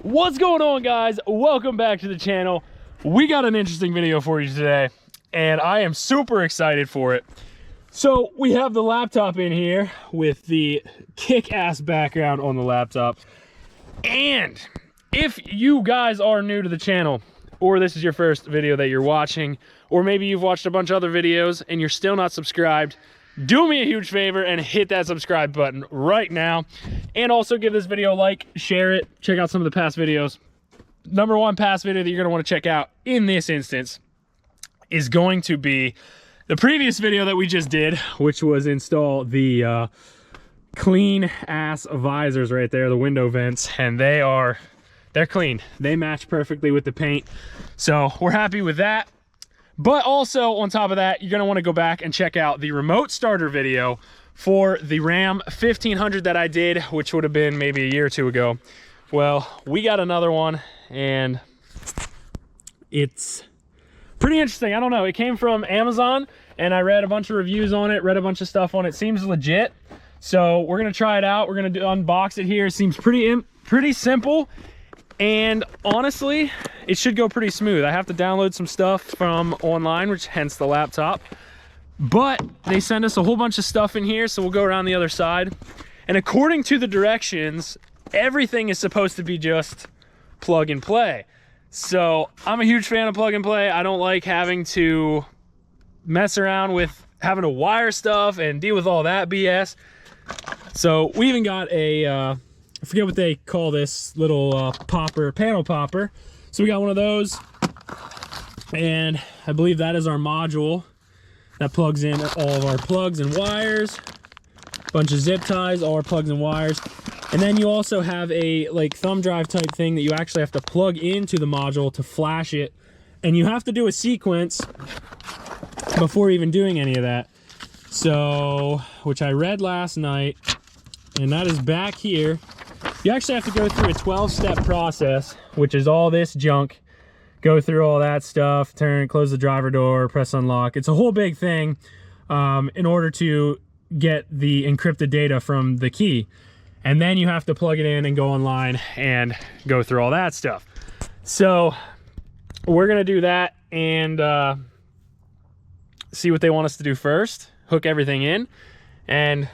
What's going on, guys? Welcome back to the channel. We got an interesting video for you today, and I am super excited for it. So we have the laptop in here with the kick-ass background on the laptop. And if you guys are new to the channel, or this is your first video that you're watching, or maybe you've watched a bunch of other videos and you're still not subscribed, do me a huge favor and hit that subscribe button right now. And also give this video a like, share it, check out some of the past videos. Number one past video that you're gonna wanna check out in this instance is going to be the previous video that we just did, which was install the clean ass visors right there, the window vents, and they're clean. They match perfectly with the paint. So we're happy with that. But also on top of that, you're gonna wanna go back and check out the remote starter video for the Ram 1500 that I did, which would have been maybe a year or two ago. Well, we got another one and it's pretty interesting. I don't know, it came from Amazon and I read a bunch of reviews on it, read a bunch of stuff on it. Seems legit. So we're gonna try it out. We're gonna unbox it here. It seems pretty simple. And honestly, it should go pretty smooth. I have to download some stuff from online, which hence the laptop. But they send us a whole bunch of stuff in here, so we'll go around the other side. And according to the directions, everything is supposed to be just plug and play. So I'm a huge fan of plug and play. I don't like having to mess around with having to wire stuff and deal with all that BS. So we even got a, I forget what they call this little panel popper. So we got one of those, and I believe that is our module that plugs in all of our plugs and wires. Bunch of zip ties, all our plugs and wires. And then you also have a like thumb drive type thing that you actually have to plug into the module to flash it. And you have to do a sequence before even doing any of that. So, which I read last night, and that is back here. You actually have to go through a 12-step process, which is all this junk. Go through all that stuff, close the driver door, press unlock. It's a whole big thing in order to get the encrypted data from the key. And then you have to plug it in and go online and go through all that stuff. So we're gonna do that and see what they want us to do first, hook everything in, and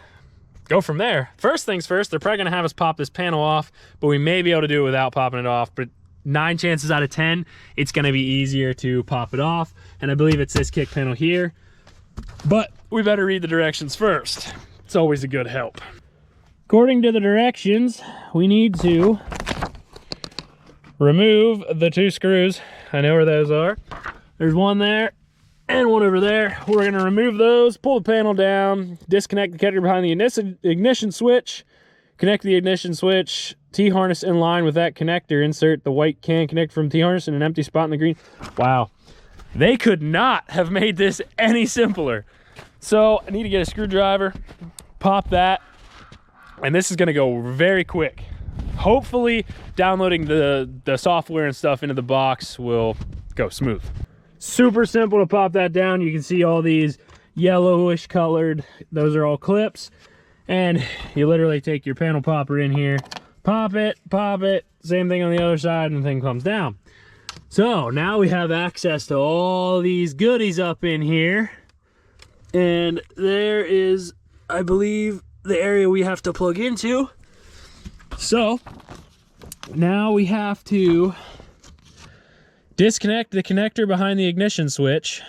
go from there. First things first, they're probably gonna have us pop this panel off, but we may be able to do it without popping it off. But 9 chances out of 10, it's gonna be easier to pop it off. And I believe it's this kick panel here, but we better read the directions first. It's always a good help. According to the directions, we need to remove the 2 screws. I know where those are. There's one there and one over there. We're gonna remove those, pull the panel down, disconnect the connector behind the ignition switch, connect the ignition switch, T-harness in line with that connector, insert the white can connect from T-harness in an empty spot in the green. Wow, they could not have made this any simpler. So I need to get a screwdriver, pop that, and this is gonna go very quick. Hopefully downloading the software and stuff into the box will go smooth. Super simple to pop that down. You can see all these yellowish colored, those are all clips. And you literally take your panel popper in here, pop it, same thing on the other side, and the thing comes down. So now we have access to all these goodies up in here. And there is, I believe, the area we have to plug into. So now we have to disconnect the connector behind the ignition switch,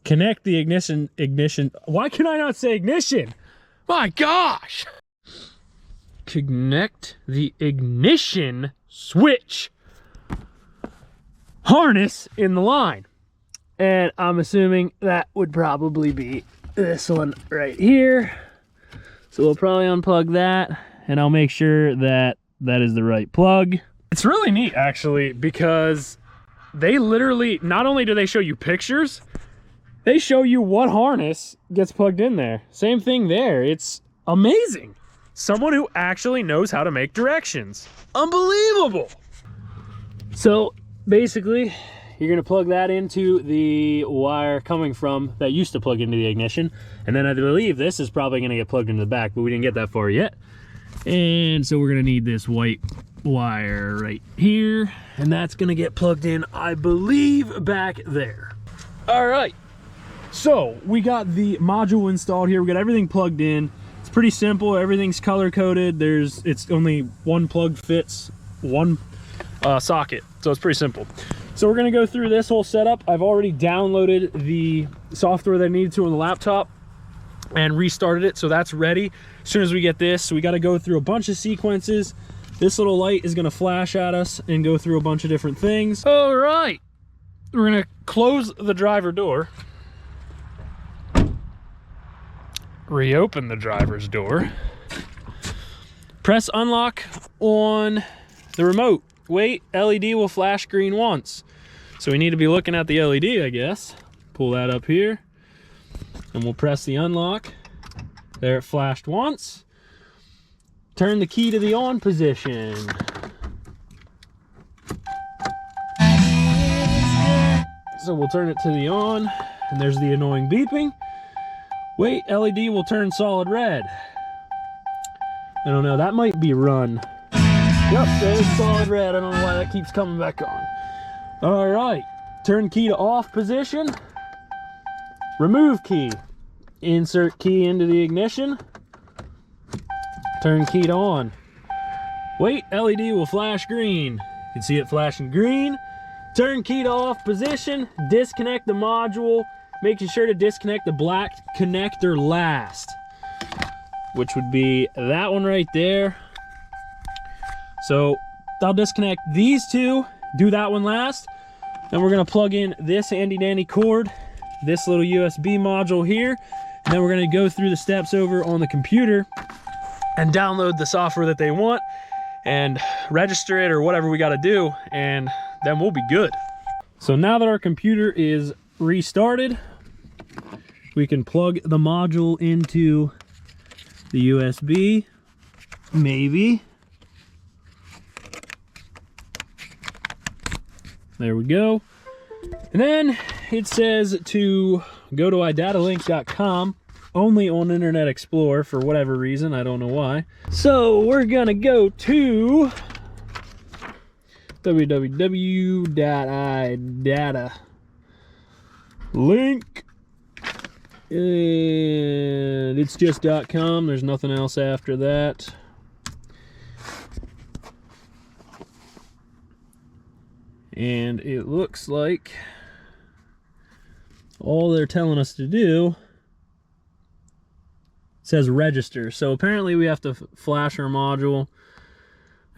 connect the ignition. Why can I not say ignition? My gosh! Connect the ignition switch harness in the line. And I'm assuming that would probably be this one right here. So we'll probably unplug that, and I'll make sure that that is the right plug. It's really neat, actually, because they literally, not only do they show you pictures, they show you what harness gets plugged in there. Same thing there. It's amazing. Someone who actually knows how to make directions. Unbelievable. So basically, you're gonna plug that into the wire coming from, that used to plug into the ignition. And then I believe this is probably gonna get plugged into the back, but we didn't get that far yet. And so we're gonna need this white wire right here, and that's gonna get plugged in, I believe, back there. All right, so we got the module installed here. We got everything plugged in. It's pretty simple. Everything's color coded. It's only one plug fits one socket, so it's pretty simple. So we're gonna go through this whole setup. I've already downloaded the software that I needed to on the laptop and restarted it, so that's ready. As soon as we get this, so we got to go through a bunch of sequences. This little light is going to flash at us and go through a bunch of different things. All right, we're going to close the driver door, reopen the driver's door, press unlock on the remote. Wait, LED will flash green once. So we need to be looking at the LED, I guess. Pull that up here, and we'll press the unlock. There, it flashed once. Turn the key to the on position. So we'll turn it to the on, and there's the annoying beeping. Wait, LED will turn solid red. I don't know, that might be run. Yep, there's solid red. I don't know why that keeps coming back on. All right, turn key to off position. Remove key. Insert key into the ignition. Turn key to on. Wait, LED will flash green. You can see it flashing green. Turn key to off position. Disconnect the module, making sure to disconnect the black connector last, which would be that one right there. So I'll disconnect these two, do that one last. Then we're gonna plug in this handy dandy cord, this little USB module here. And then we're gonna go through the steps over on the computer and download the software that they want and register it or whatever we gotta do, and then we'll be good. So now that our computer is restarted, we can plug the module into the USB, maybe. There we go. And then it says to go to idatalink.com, only on Internet Explorer for whatever reason, I don't know why. So we're gonna go to www.idatalink, and it's just .com. There's nothing else after that. And it looks like all they're telling us to do says register. So apparently we have to flash our module.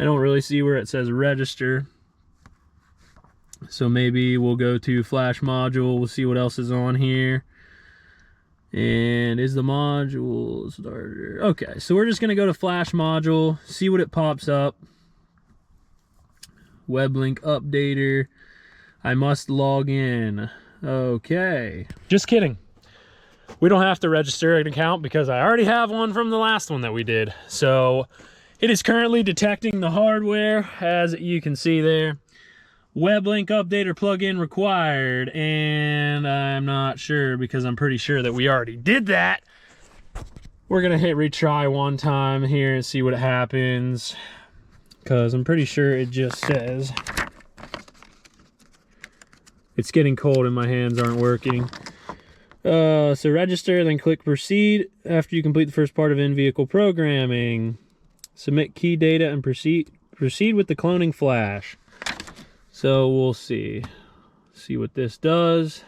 I don't really see where it says register. So maybe we'll go to flash module. We'll see what else is on here. And is the module starter? Okay, so we're just gonna go to flash module, see what it pops up. Web link updater. I must log in. Okay. Just kidding. We don't have to register an account because I already have one from the last one that we did. So it is currently detecting the hardware, as you can see there. Web link updater plugin required. And I'm not sure because I'm pretty sure that we already did that. We're gonna hit retry one time here and see what happens, because I'm pretty sure it just says it's getting cold and my hands aren't working. So register, then click proceed after you complete the first part of in-vehicle programming. Submit key data and proceed with the cloning flash. So we'll see what this does.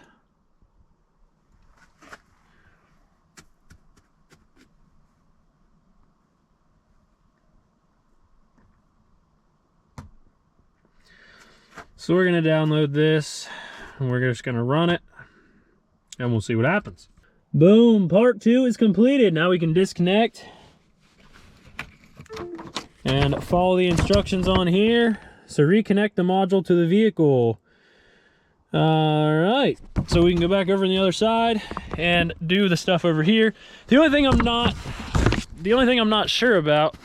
So we're gonna download this and we're just gonna run it and we'll see what happens. Boom, part 2 is completed. Now we can disconnect and follow the instructions on here. So reconnect the module to the vehicle. All right, so we can go back over on the other side and do the stuff over here. The only thing I'm not sure about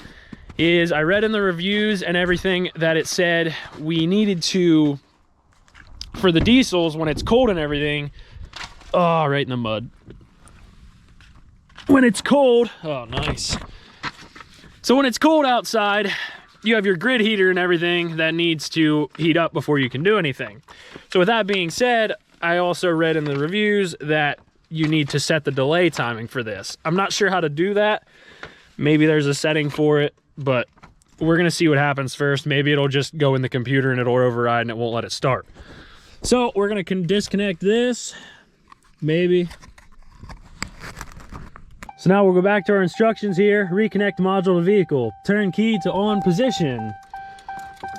is I read in the reviews and everything that it said we needed to, for the diesels, when it's cold and everything, oh, right in the mud. When it's cold, oh, nice. So when it's cold outside, you have your grid heater and everything that needs to heat up before you can do anything. So with that being said, I also read in the reviews that you need to set the delay timing for this. I'm not sure how to do that. Maybe there's a setting for it, but we're gonna see what happens first. Maybe it'll just go in the computer and it'll override and it won't let it start. So we're gonna disconnect this, maybe. So now we'll go back to our instructions here. Reconnect module to vehicle. Turn key to on position.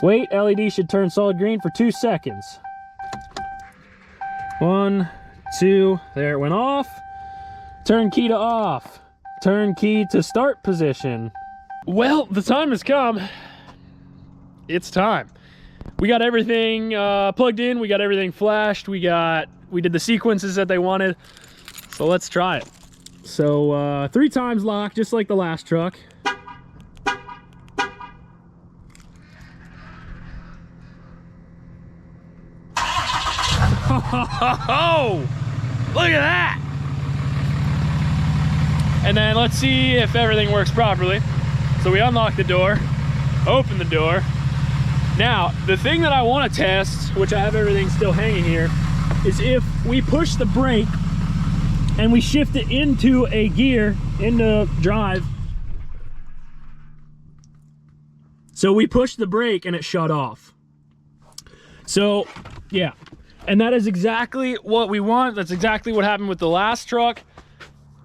Wait, LED should turn solid green for 2 seconds. 1, 2, there it went off. Turn key to off. Turn key to start position. Well, the time has come. It's time. We got everything plugged in. We got everything flashed. We did the sequences that they wanted. So let's try it. So 3 times lock, just like the last truck. Oh, look at that. And then let's see if everything works properly. So we unlock the door, open the door. Now, the thing that I want to test, which I have everything still hanging here, is if we push the brake and we shift it into a gear, into drive. So we pushed the brake and it shut off. So, yeah. And that is exactly what we want. That's exactly what happened with the last truck.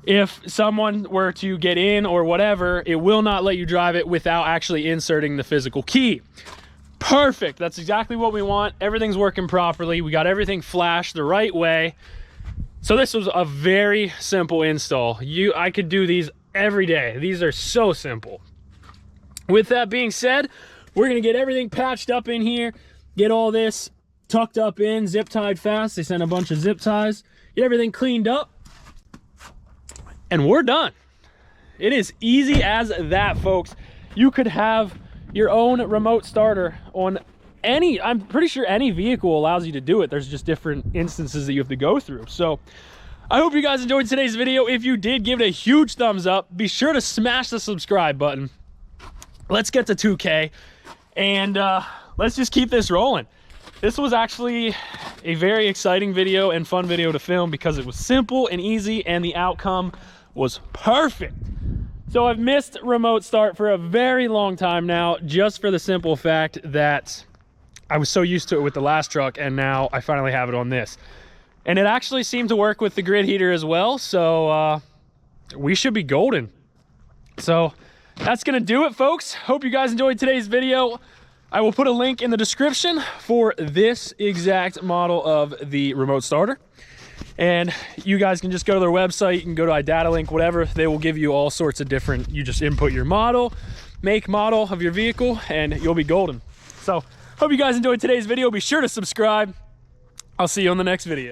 If someone were to get in or whatever, it will not let you drive it without actually inserting the physical key. Perfect. That's exactly what we want. Everything's working properly. We got everything flashed the right way. So this was a very simple install. I could do these every day. These are so simple. With that being said, we're gonna get everything patched up in here, get all this tucked up in, zip tied fast. They sent a bunch of zip ties, get everything cleaned up, and we're done. It is easy as that, folks. You could have your own remote starter on any, I'm pretty sure any vehicle allows you to do it. There's just different instances that you have to go through. So I hope you guys enjoyed today's video. If you did, give it a huge thumbs up. Be sure to smash the subscribe button. Let's get to 2K and let's just keep this rolling. This was actually a very exciting video and fun video to film because it was simple and easy and the outcome was perfect. So I've missed remote start for a very long time now, just for the simple fact that I was so used to it with the last truck, and now I finally have it on this. And it actually seemed to work with the grid heater as well, so we should be golden. So that's gonna do it, folks. Hope you guys enjoyed today's video. I will put a link in the description for this exact model of the remote starter. And you guys can just go to their website, you can go to iDataLink, whatever. They will give you all sorts of different, you just input your model, make, model of your vehicle, and you'll be golden. So hope you guys enjoyed today's video. Be sure to subscribe. I'll see you on the next video.